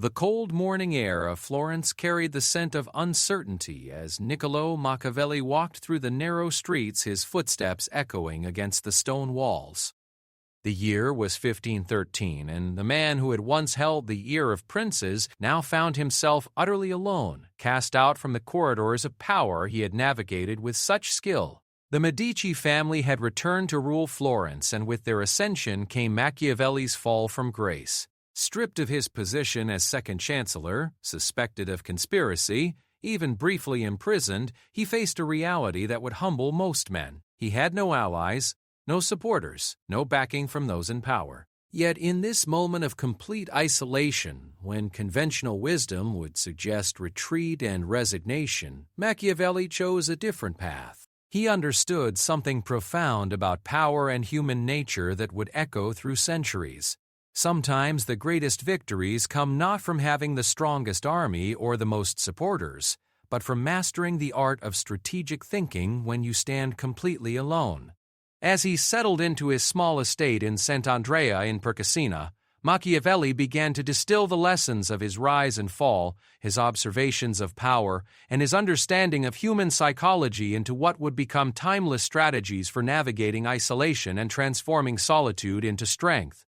The cold morning air of Florence carried the scent of uncertainty as Niccolò Machiavelli walked through the narrow streets, his footsteps echoing against the stone walls. The year was 1513, and the man who had once held the ear of princes now found himself utterly alone, cast out from the corridors of power he had navigated with such skill. The Medici family had returned to rule Florence, and with their ascension came Machiavelli's fall from grace. Stripped of his position as second chancellor, suspected of conspiracy, even briefly imprisoned, he faced a reality that would humble most men. He had no allies, no supporters, no backing from those in power. Yet in this moment of complete isolation, when conventional wisdom would suggest retreat and resignation, Machiavelli chose a different path. He understood something profound about power and human nature that would echo through centuries. Sometimes the greatest victories come not from having the strongest army or the most supporters, but from mastering the art of strategic thinking when you stand completely alone. As he settled into his small estate in Sant'Andrea in Percasina, Machiavelli began to distill the lessons of his rise and fall, his observations of power, and his understanding of human psychology into what would become timeless strategies for navigating isolation and transforming solitude into strength.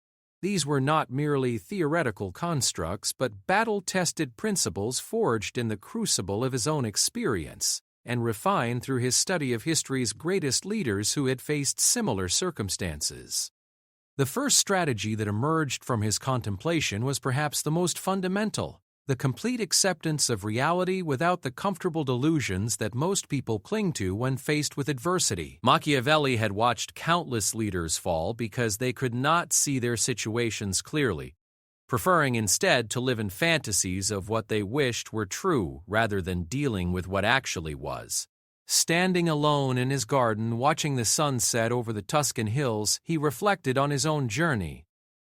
These were not merely theoretical constructs, but battle-tested principles forged in the crucible of his own experience, and refined through his study of history's greatest leaders who had faced similar circumstances. The first strategy that emerged from his contemplation was perhaps the most fundamental: the complete acceptance of reality without the comfortable delusions that most people cling to when faced with adversity. Machiavelli had watched countless leaders fall because they could not see their situations clearly, preferring instead to live in fantasies of what they wished were true rather than dealing with what actually was. Standing alone in his garden, watching the sun set over the Tuscan hills, he reflected on his own journey.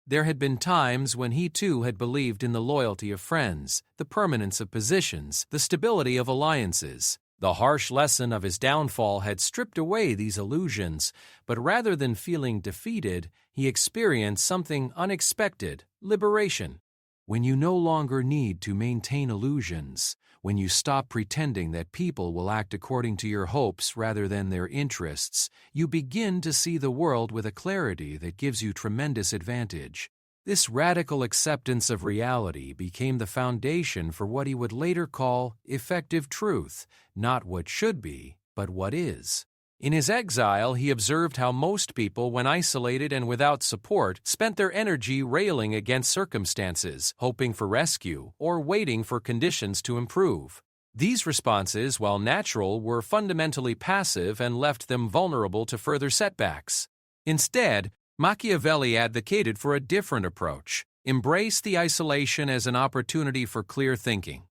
There had been times when he too had believed in the loyalty of friends, the permanence of positions, the stability of alliances. The harsh lesson of his downfall had stripped away these illusions, but rather than feeling defeated, he experienced something unexpected: liberation. When you no longer need to maintain illusions, when you stop pretending that people will act according to your hopes rather than their interests, you begin to see the world with a clarity that gives you tremendous advantage. This radical acceptance of reality became the foundation for what he would later call effective truth, not what should be, but what is. In his exile, he observed how most people, when isolated and without support, spent their energy railing against circumstances, hoping for rescue, or waiting for conditions to improve. These responses, while natural, were fundamentally passive and left them vulnerable to further setbacks. Instead, Machiavelli advocated for a different approach: embrace the isolation as an opportunity for clear thinking.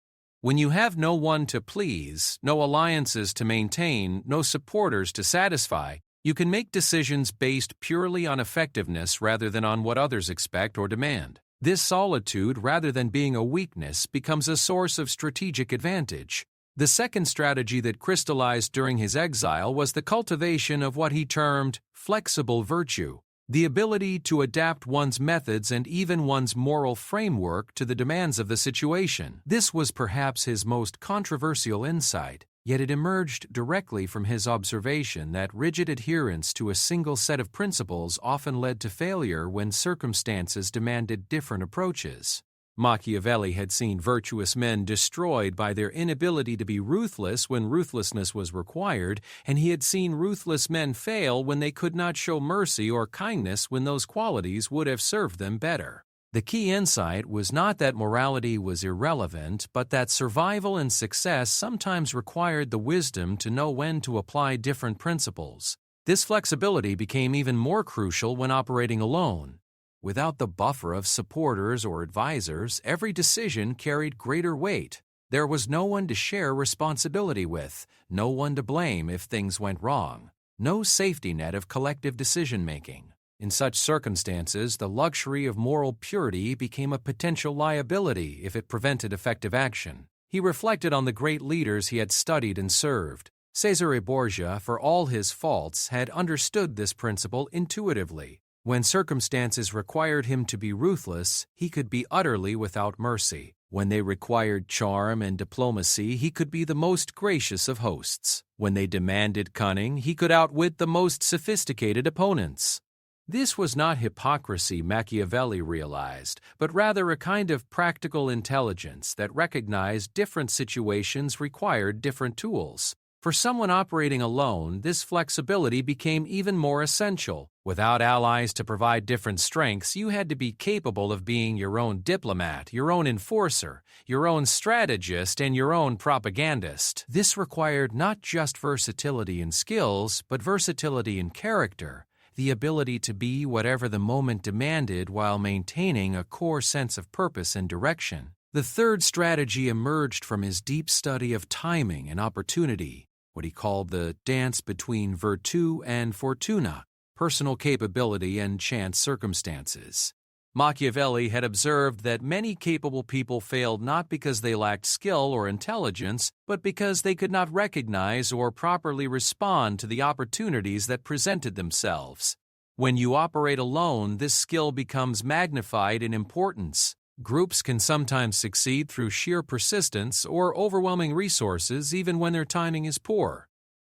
When you have no one to please, no alliances to maintain, no supporters to satisfy, you can make decisions based purely on effectiveness rather than on what others expect or demand. This solitude, rather than being a weakness, becomes a source of strategic advantage. The second strategy that crystallized during his exile was the cultivation of what he termed flexible virtue, the ability to adapt one's methods and even one's moral framework to the demands of the situation. This was perhaps his most controversial insight, yet it emerged directly from his observation that rigid adherence to a single set of principles often led to failure when circumstances demanded different approaches. Machiavelli had seen virtuous men destroyed by their inability to be ruthless when ruthlessness was required, and he had seen ruthless men fail when they could not show mercy or kindness when those qualities would have served them better. The key insight was not that morality was irrelevant, but that survival and success sometimes required the wisdom to know when to apply different principles. This flexibility became even more crucial when operating alone. Without the buffer of supporters or advisors, every decision carried greater weight. There was no one to share responsibility with, no one to blame if things went wrong, no safety net of collective decision-making. In such circumstances, the luxury of moral purity became a potential liability if it prevented effective action. He reflected on the great leaders he had studied and served. Cesare Borgia, for all his faults, had understood this principle intuitively. When circumstances required him to be ruthless, he could be utterly without mercy. When they required charm and diplomacy, he could be the most gracious of hosts. When they demanded cunning, he could outwit the most sophisticated opponents. This was not hypocrisy, Machiavelli realized, but rather a kind of practical intelligence that recognized different situations required different tools. For someone operating alone, this flexibility became even more essential. Without allies to provide different strengths, you had to be capable of being your own diplomat, your own enforcer, your own strategist, and your own propagandist. This required not just versatility in skills, but versatility in character, the ability to be whatever the moment demanded while maintaining a core sense of purpose and direction. The third strategy emerged from his deep study of timing and opportunity, what he called the dance between virtù and fortuna, personal capability and chance circumstances. Machiavelli had observed that many capable people failed not because they lacked skill or intelligence, but because they could not recognize or properly respond to the opportunities that presented themselves. When you operate alone, this skill becomes magnified in importance. Groups can sometimes succeed through sheer persistence or overwhelming resources even when their timing is poor.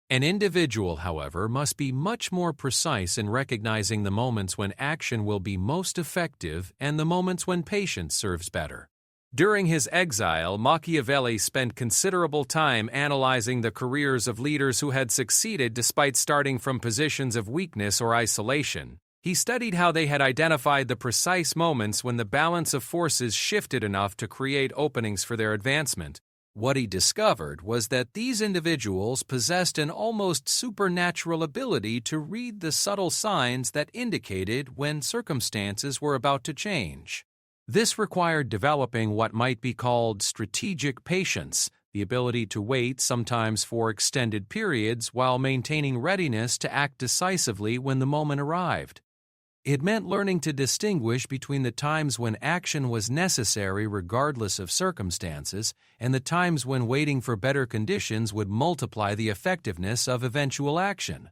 An individual, however, must be much more precise in recognizing the moments when action will be most effective and the moments when patience serves better. During his exile, Machiavelli spent considerable time analyzing the careers of leaders who had succeeded despite starting from positions of weakness or isolation. He studied how they had identified the precise moments when the balance of forces shifted enough to create openings for their advancement. What he discovered was that these individuals possessed an almost supernatural ability to read the subtle signs that indicated when circumstances were about to change. This required developing what might be called strategic patience, the ability to wait sometimes for extended periods while maintaining readiness to act decisively when the moment arrived. It meant learning to distinguish between the times when action was necessary regardless of circumstances and the times when waiting for better conditions would multiply the effectiveness of eventual action.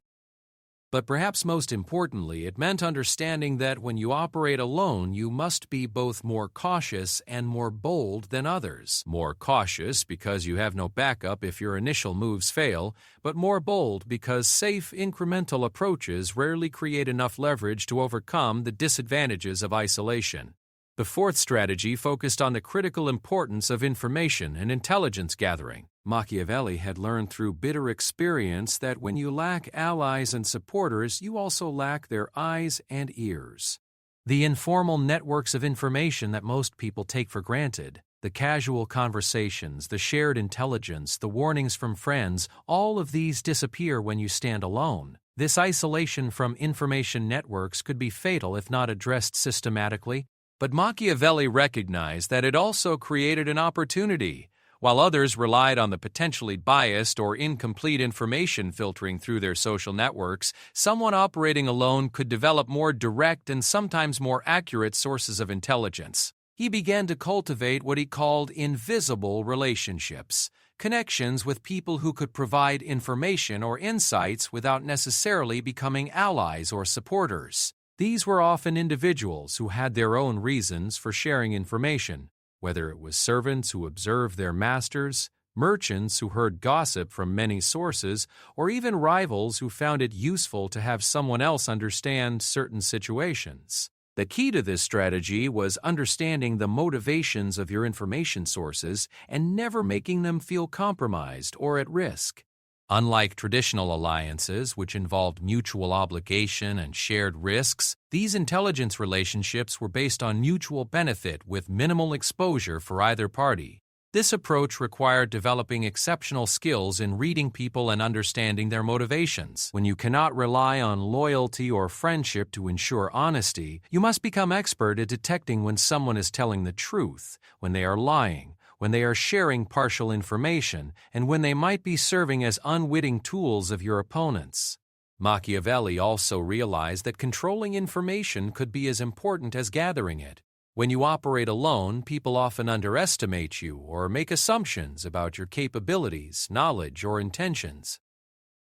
But perhaps most importantly, it meant understanding that when you operate alone, you must be both more cautious and more bold than others. More cautious because you have no backup if your initial moves fail, but more bold because safe, incremental approaches rarely create enough leverage to overcome the disadvantages of isolation. The fourth strategy focused on the critical importance of information and intelligence gathering. Machiavelli had learned through bitter experience that when you lack allies and supporters, you also lack their eyes and ears. The informal networks of information that most people take for granted, the casual conversations, the shared intelligence, the warnings from friends, all of these disappear when you stand alone. This isolation from information networks could be fatal if not addressed systematically. But Machiavelli recognized that it also created an opportunity. While others relied on the potentially biased or incomplete information filtering through their social networks, someone operating alone could develop more direct and sometimes more accurate sources of intelligence. He began to cultivate what he called invisible relationships, connections with people who could provide information or insights without necessarily becoming allies or supporters. These were often individuals who had their own reasons for sharing information, whether it was servants who observed their masters, merchants who heard gossip from many sources, or even rivals who found it useful to have someone else understand certain situations. The key to this strategy was understanding the motivations of your information sources and never making them feel compromised or at risk. Unlike traditional alliances, which involved mutual obligation and shared risks, these intelligence relationships were based on mutual benefit with minimal exposure for either party. This approach required developing exceptional skills in reading people and understanding their motivations. When you cannot rely on loyalty or friendship to ensure honesty, you must become expert at detecting when someone is telling the truth, when they are lying, when they are sharing partial information, and when they might be serving as unwitting tools of your opponents. Machiavelli also realized that controlling information could be as important as gathering it. When you operate alone, people often underestimate you or make assumptions about your capabilities, knowledge, or intentions.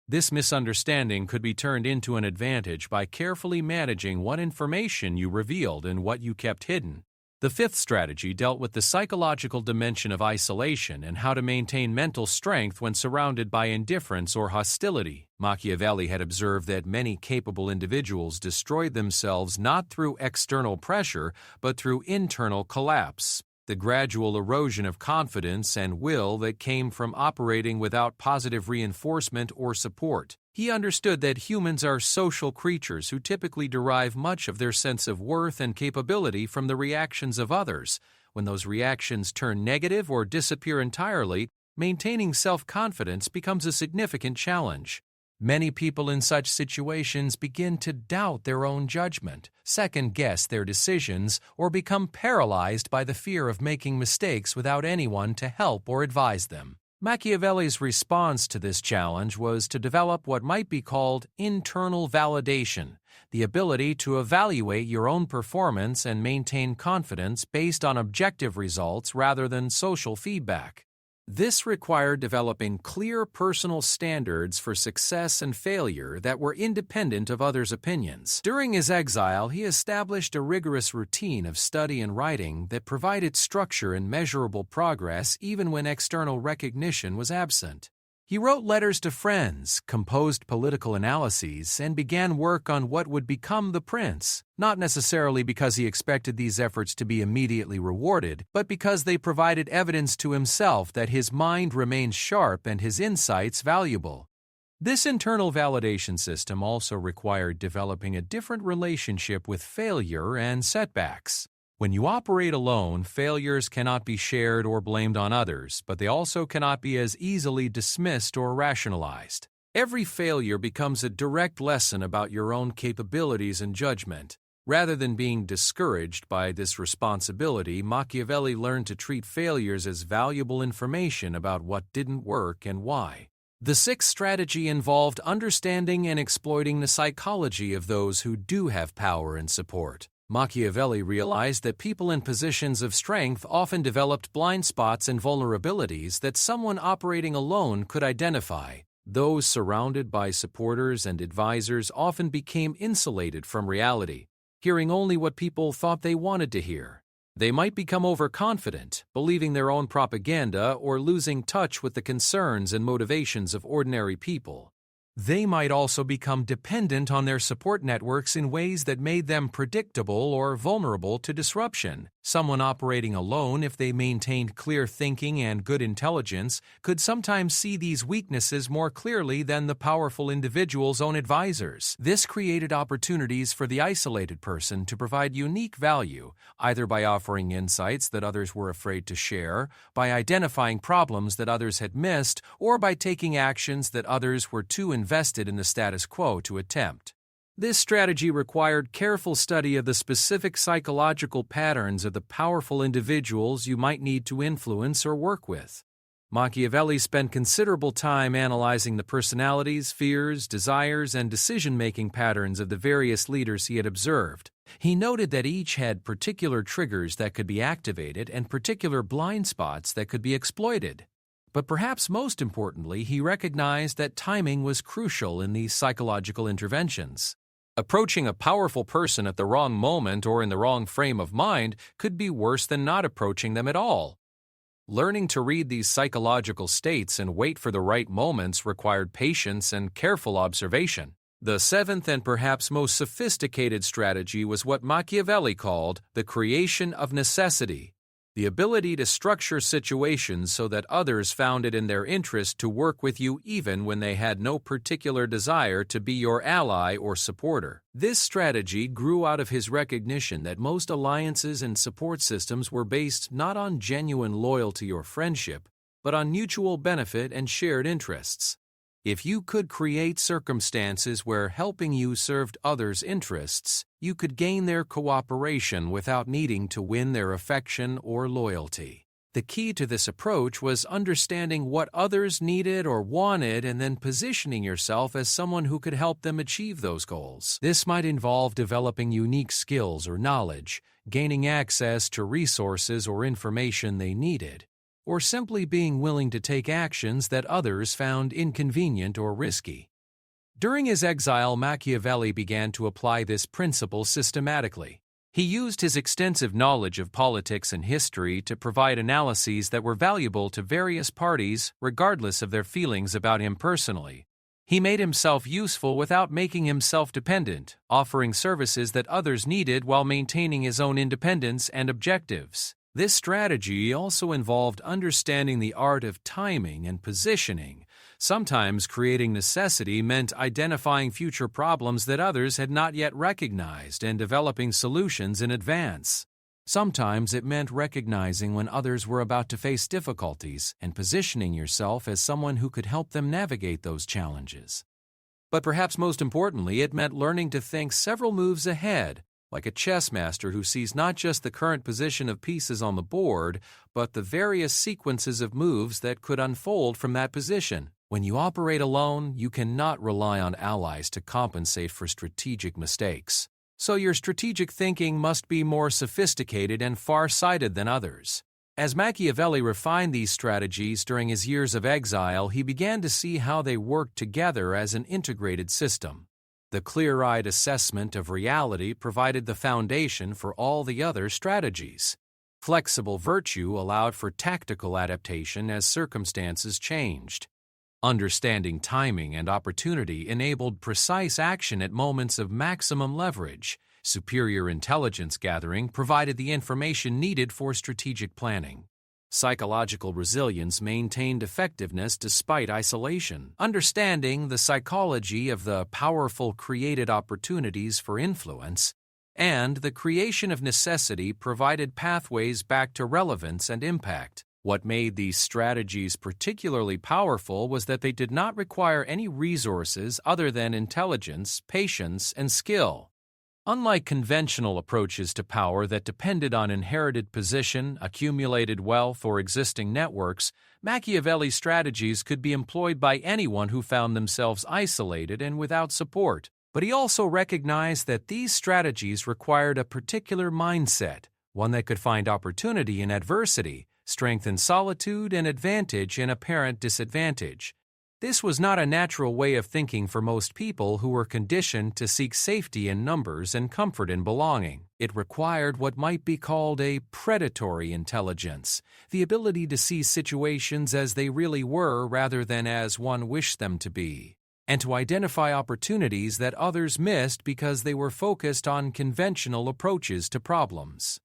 This misunderstanding could be turned into an advantage by carefully managing what information you revealed and what you kept hidden. The fifth strategy dealt with the psychological dimension of isolation and how to maintain mental strength when surrounded by indifference or hostility. Machiavelli had observed that many capable individuals destroyed themselves not through external pressure, but through internal collapse. The gradual erosion of confidence and will that came from operating without positive reinforcement or support. He understood that humans are social creatures who typically derive much of their sense of worth and capability from the reactions of others. When those reactions turn negative or disappear entirely, maintaining self-confidence becomes a significant challenge. Many people in such situations begin to doubt their own judgment, second-guess their decisions, or become paralyzed by the fear of making mistakes without anyone to help or advise them. Machiavelli's response to this challenge was to develop what might be called internal validation, the ability to evaluate your own performance and maintain confidence based on objective results rather than social feedback. This required developing clear personal standards for success and failure that were independent of others' opinions. During his exile, he established a rigorous routine of study and writing that provided structure and measurable progress even when external recognition was absent. He wrote letters to friends, composed political analyses, and began work on what would become The Prince, not necessarily because he expected these efforts to be immediately rewarded, but because they provided evidence to himself that his mind remained sharp and his insights valuable. This internal validation system also required developing a different relationship with failure and setbacks. When you operate alone, failures cannot be shared or blamed on others, but they also cannot be as easily dismissed or rationalized. Every failure becomes a direct lesson about your own capabilities and judgment. Rather than being discouraged by this responsibility, Machiavelli learned to treat failures as valuable information about what didn't work and why. The sixth strategy involved understanding and exploiting the psychology of those who do have power and support. Machiavelli realized that people in positions of strength often developed blind spots and vulnerabilities that someone operating alone could identify. Those surrounded by supporters and advisors often became insulated from reality, hearing only what people thought they wanted to hear. They might become overconfident, believing their own propaganda, or losing touch with the concerns and motivations of ordinary people. They might also become dependent on their support networks in ways that made them predictable or vulnerable to disruption. Someone operating alone, if they maintained clear thinking and good intelligence, could sometimes see these weaknesses more clearly than the powerful individual's own advisors. This created opportunities for the isolated person to provide unique value, either by offering insights that others were afraid to share, by identifying problems that others had missed, or by taking actions that others were too invested in the status quo to attempt. This strategy required careful study of the specific psychological patterns of the powerful individuals you might need to influence or work with. Machiavelli spent considerable time analyzing the personalities, fears, desires, and decision-making patterns of the various leaders he had observed. He noted that each had particular triggers that could be activated and particular blind spots that could be exploited. But perhaps most importantly, he recognized that timing was crucial in these psychological interventions. Approaching a powerful person at the wrong moment or in the wrong frame of mind could be worse than not approaching them at all. Learning to read these psychological states and wait for the right moments required patience and careful observation. The seventh and perhaps most sophisticated strategy was what Machiavelli called the creation of necessity. The ability to structure situations so that others found it in their interest to work with you even when they had no particular desire to be your ally or supporter. This strategy grew out of his recognition that most alliances and support systems were based not on genuine loyalty or friendship, but on mutual benefit and shared interests. If you could create circumstances where helping you served others' interests, you could gain their cooperation without needing to win their affection or loyalty. The key to this approach was understanding what others needed or wanted and then positioning yourself as someone who could help them achieve those goals. This might involve developing unique skills or knowledge, gaining access to resources or information they needed, or simply being willing to take actions that others found inconvenient or risky. During his exile, Machiavelli began to apply this principle systematically. He used his extensive knowledge of politics and history to provide analyses that were valuable to various parties, regardless of their feelings about him personally. He made himself useful without making himself dependent, offering services that others needed while maintaining his own independence and objectives. This strategy also involved understanding the art of timing and positioning. Sometimes creating necessity meant identifying future problems that others had not yet recognized and developing solutions in advance. Sometimes it meant recognizing when others were about to face difficulties and positioning yourself as someone who could help them navigate those challenges. But perhaps most importantly, it meant learning to think several moves ahead, like a chess master who sees not just the current position of pieces on the board, but the various sequences of moves that could unfold from that position. When you operate alone, you cannot rely on allies to compensate for strategic mistakes. So your strategic thinking must be more sophisticated and far-sighted than others. As Machiavelli refined these strategies during his years of exile, he began to see how they worked together as an integrated system. The clear-eyed assessment of reality provided the foundation for all the other strategies. Flexible virtue allowed for tactical adaptation as circumstances changed. Understanding timing and opportunity enabled precise action at moments of maximum leverage. Superior intelligence gathering provided the information needed for strategic planning. Psychological resilience maintained effectiveness despite isolation. Understanding the psychology of the powerful created opportunities for influence, and the creation of necessity provided pathways back to relevance and impact. What made these strategies particularly powerful was that they did not require any resources other than intelligence, patience, and skill. Unlike conventional approaches to power that depended on inherited position, accumulated wealth, or existing networks, Machiavelli's strategies could be employed by anyone who found themselves isolated and without support. But he also recognized that these strategies required a particular mindset, one that could find opportunity in adversity, strength in solitude, and advantage in apparent disadvantage. This was not a natural way of thinking for most people who were conditioned to seek safety in numbers and comfort in belonging. It required what might be called a predatory intelligence, the ability to see situations as they really were rather than as one wished them to be, and to identify opportunities that others missed because they were focused on conventional approaches to problems.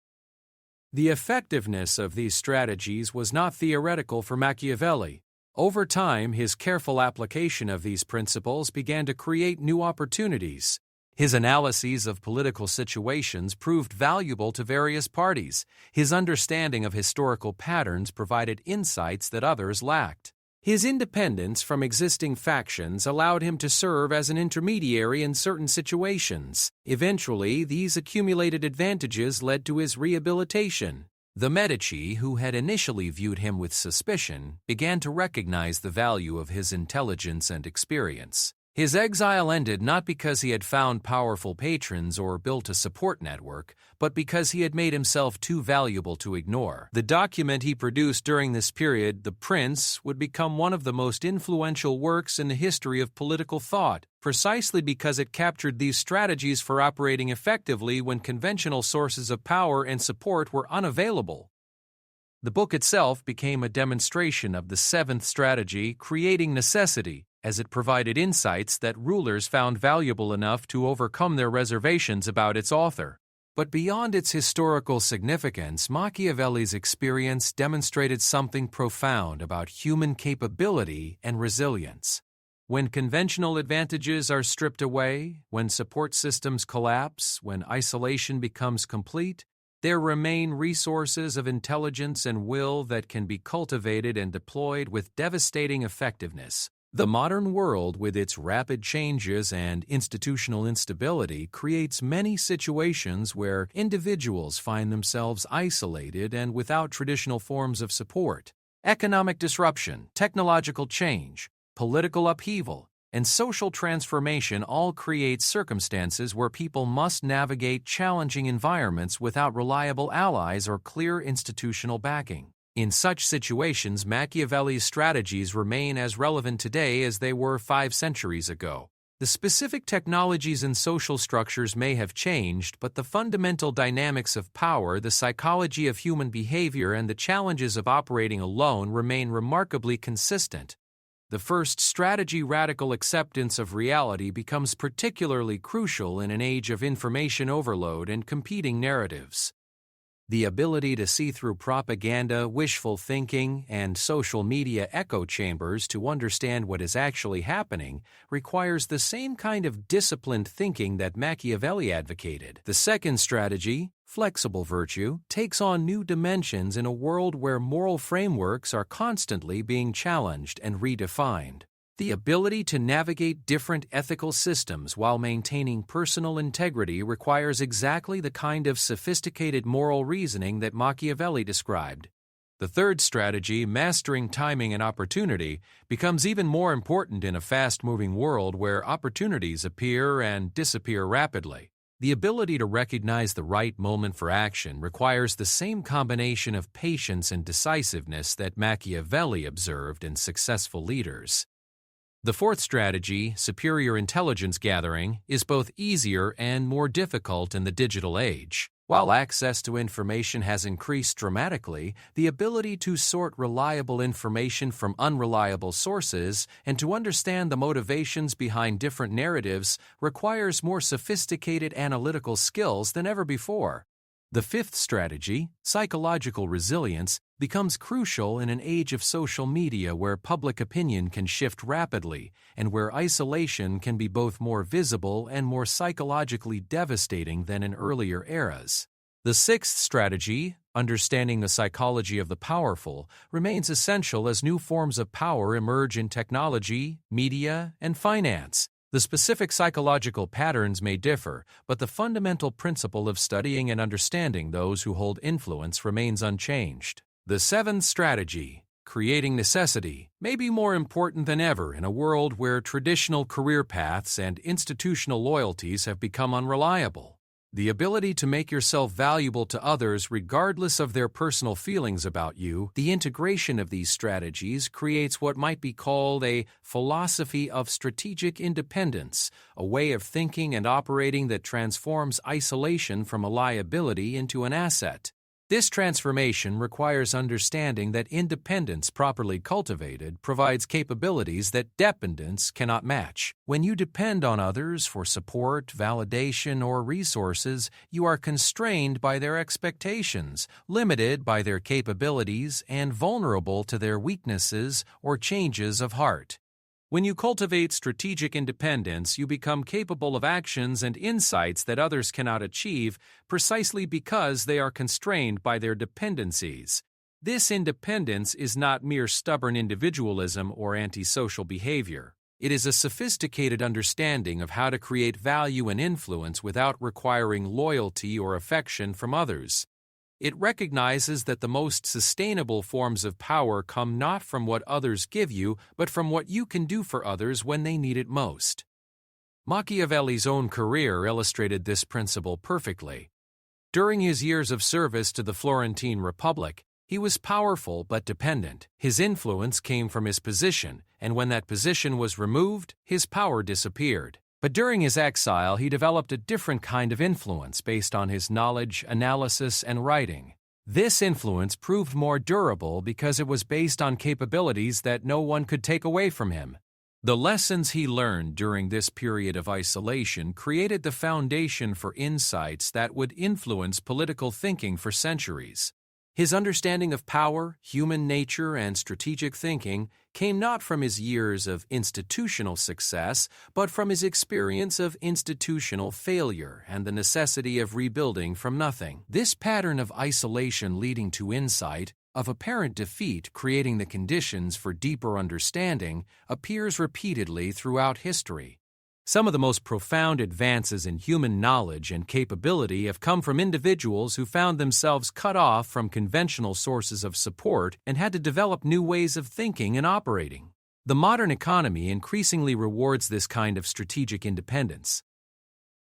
The effectiveness of these strategies was not theoretical for Machiavelli. Over time, his careful application of these principles began to create new opportunities. His analyses of political situations proved valuable to various parties. His understanding of historical patterns provided insights that others lacked. His independence from existing factions allowed him to serve as an intermediary in certain situations. Eventually, these accumulated advantages led to his rehabilitation. The Medici, who had initially viewed him with suspicion, began to recognize the value of his intelligence and experience. His exile ended not because he had found powerful patrons or built a support network, but because he had made himself too valuable to ignore. The document he produced during this period, The Prince, would become one of the most influential works in the history of political thought, precisely because it captured these strategies for operating effectively when conventional sources of power and support were unavailable. The book itself became a demonstration of the seventh strategy, creating necessity, as it provided insights that rulers found valuable enough to overcome their reservations about its author. But beyond its historical significance, Machiavelli's experience demonstrated something profound about human capability and resilience. When conventional advantages are stripped away, when support systems collapse, when isolation becomes complete, there remain resources of intelligence and will that can be cultivated and deployed with devastating effectiveness. The modern world, with its rapid changes and institutional instability, creates many situations where individuals find themselves isolated and without traditional forms of support. Economic disruption, technological change, political upheaval, and social transformation all create circumstances where people must navigate challenging environments without reliable allies or clear institutional backing. In such situations, Machiavelli's strategies remain as relevant today as they were 5 centuries ago. The specific technologies and social structures may have changed, but the fundamental dynamics of power, the psychology of human behavior, and the challenges of operating alone remain remarkably consistent. The first strategy, radical acceptance of reality, becomes particularly crucial in an age of information overload and competing narratives. The ability to see through propaganda, wishful thinking, and social media echo chambers to understand what is actually happening requires the same kind of disciplined thinking that Machiavelli advocated. The second strategy, flexible virtue, takes on new dimensions in a world where moral frameworks are constantly being challenged and redefined. The ability to navigate different ethical systems while maintaining personal integrity requires exactly the kind of sophisticated moral reasoning that Machiavelli described. The third strategy, mastering timing and opportunity, becomes even more important in a fast-moving world where opportunities appear and disappear rapidly. The ability to recognize the right moment for action requires the same combination of patience and decisiveness that Machiavelli observed in successful leaders. The fourth strategy, superior intelligence gathering, is both easier and more difficult in the digital age. While access to information has increased dramatically, the ability to sort reliable information from unreliable sources and to understand the motivations behind different narratives requires more sophisticated analytical skills than ever before. The fifth strategy, psychological resilience, becomes crucial in an age of social media where public opinion can shift rapidly and where isolation can be both more visible and more psychologically devastating than in earlier eras. The sixth strategy, understanding the psychology of the powerful, remains essential as new forms of power emerge in technology, media, and finance. The specific psychological patterns may differ, but the fundamental principle of studying and understanding those who hold influence remains unchanged. The seventh strategy, creating necessity, may be more important than ever in a world where traditional career paths and institutional loyalties have become unreliable. The ability to make yourself valuable to others regardless of their personal feelings about you, the integration of these strategies creates what might be called a philosophy of strategic independence, a way of thinking and operating that transforms isolation from a liability into an asset. This transformation requires understanding that independence properly cultivated provides capabilities that dependence cannot match. When you depend on others for support, validation, or resources, you are constrained by their expectations, limited by their capabilities, and vulnerable to their weaknesses or changes of heart. When you cultivate strategic independence, you become capable of actions and insights that others cannot achieve precisely because they are constrained by their dependencies. This independence is not mere stubborn individualism or antisocial behavior. It is a sophisticated understanding of how to create value and influence without requiring loyalty or affection from others. It recognizes that the most sustainable forms of power come not from what others give you, but from what you can do for others when they need it most. Machiavelli's own career illustrated this principle perfectly. During his years of service to the Florentine Republic, he was powerful but dependent. His influence came from his position, and when that position was removed, his power disappeared. But during his exile, he developed a different kind of influence based on his knowledge, analysis, and writing. This influence proved more durable because it was based on capabilities that no one could take away from him. The lessons he learned during this period of isolation created the foundation for insights that would influence political thinking for centuries. His understanding of power, human nature, and strategic thinking came not from his years of institutional success, but from his experience of institutional failure and the necessity of rebuilding from nothing. This pattern of isolation leading to insight, of apparent defeat creating the conditions for deeper understanding, appears repeatedly throughout history. Some of the most profound advances in human knowledge and capability have come from individuals who found themselves cut off from conventional sources of support and had to develop new ways of thinking and operating. The modern economy increasingly rewards this kind of strategic independence.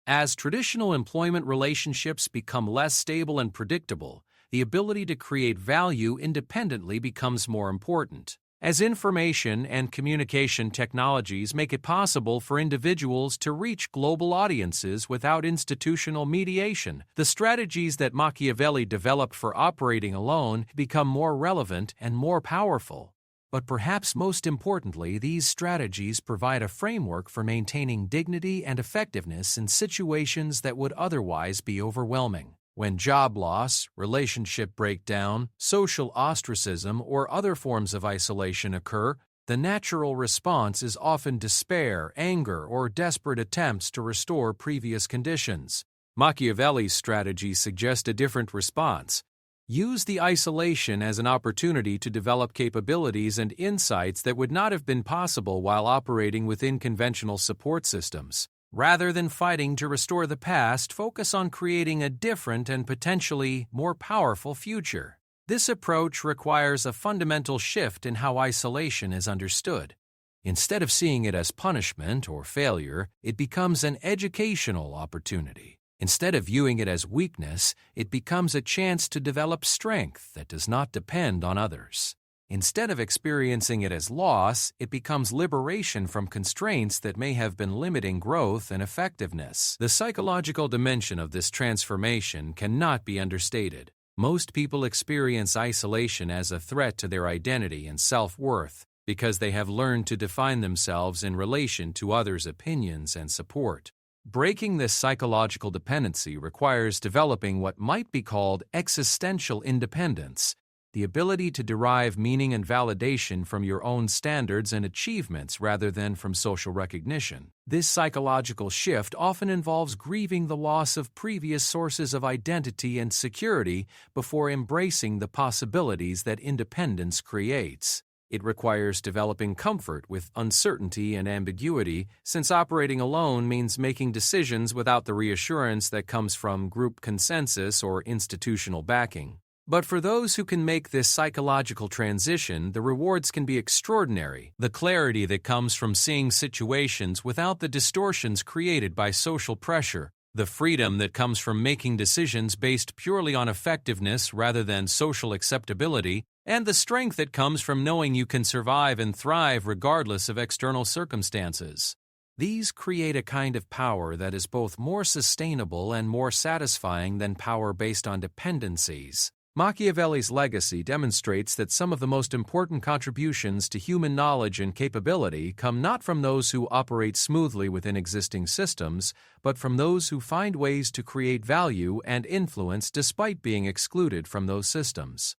As traditional employment relationships become less stable and predictable, the ability to create value independently becomes more important. As information and communication technologies make it possible for individuals to reach global audiences without institutional mediation, the strategies that Machiavelli developed for operating alone become more relevant and more powerful. But perhaps most importantly, these strategies provide a framework for maintaining dignity and effectiveness in situations that would otherwise be overwhelming. When job loss, relationship breakdown, social ostracism, or other forms of isolation occur, the natural response is often despair, anger, or desperate attempts to restore previous conditions. Machiavelli's strategies suggest a different response. Use the isolation as an opportunity to develop capabilities and insights that would not have been possible while operating within conventional support systems. Rather than fighting to restore the past, focus on creating a different and potentially more powerful future. This approach requires a fundamental shift in how isolation is understood. Instead of seeing it as punishment or failure, it becomes an educational opportunity. Instead of viewing it as weakness, it becomes a chance to develop strength that does not depend on others. Instead of experiencing it as loss, it becomes liberation from constraints that may have been limiting growth and effectiveness. The psychological dimension of this transformation cannot be understated. Most people experience isolation as a threat to their identity and self-worth because they have learned to define themselves in relation to others' opinions and support. Breaking this psychological dependency requires developing what might be called existential independence, the ability to derive meaning and validation from your own standards and achievements rather than from social recognition. This psychological shift often involves grieving the loss of previous sources of identity and security before embracing the possibilities that independence creates. It requires developing comfort with uncertainty and ambiguity, since operating alone means making decisions without the reassurance that comes from group consensus or institutional backing. But for those who can make this psychological transition, the rewards can be extraordinary. The clarity that comes from seeing situations without the distortions created by social pressure, the freedom that comes from making decisions based purely on effectiveness rather than social acceptability, and the strength that comes from knowing you can survive and thrive regardless of external circumstances. These create a kind of power that is both more sustainable and more satisfying than power based on dependencies. Machiavelli's legacy demonstrates that some of the most important contributions to human knowledge and capability come not from those who operate smoothly within existing systems, but from those who find ways to create value and influence despite being excluded from those systems.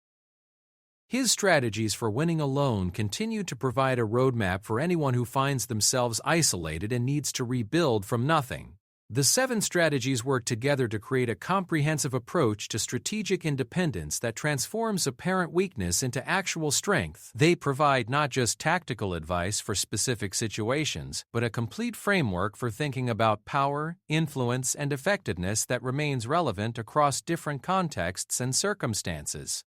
His strategies for winning alone continue to provide a roadmap for anyone who finds themselves isolated and needs to rebuild from nothing. The 7 strategies work together to create a comprehensive approach to strategic independence that transforms apparent weakness into actual strength. They provide not just tactical advice for specific situations, but a complete framework for thinking about power, influence, and effectiveness that remains relevant across different contexts and circumstances.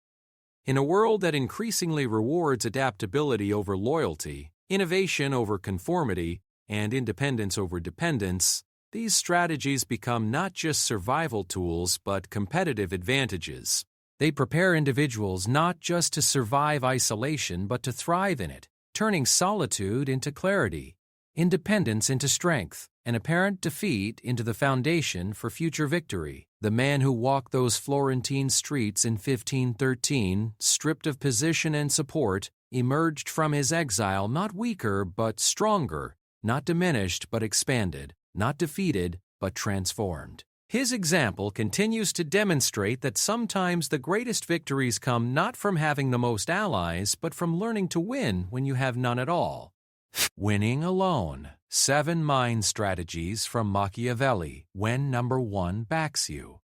In a world that increasingly rewards adaptability over loyalty, innovation over conformity, and independence over dependence, these strategies become not just survival tools but competitive advantages. They prepare individuals not just to survive isolation but to thrive in it, turning solitude into clarity, independence into strength, and apparent defeat into the foundation for future victory. The man who walked those Florentine streets in 1513, stripped of position and support, emerged from his exile not weaker but stronger, not diminished but expanded, not defeated, but transformed. His example continues to demonstrate that sometimes the greatest victories come not from having the most allies, but from learning to win when you have none at all. Winning alone. 7 mind strategies from Machiavelli when number 1 backs you.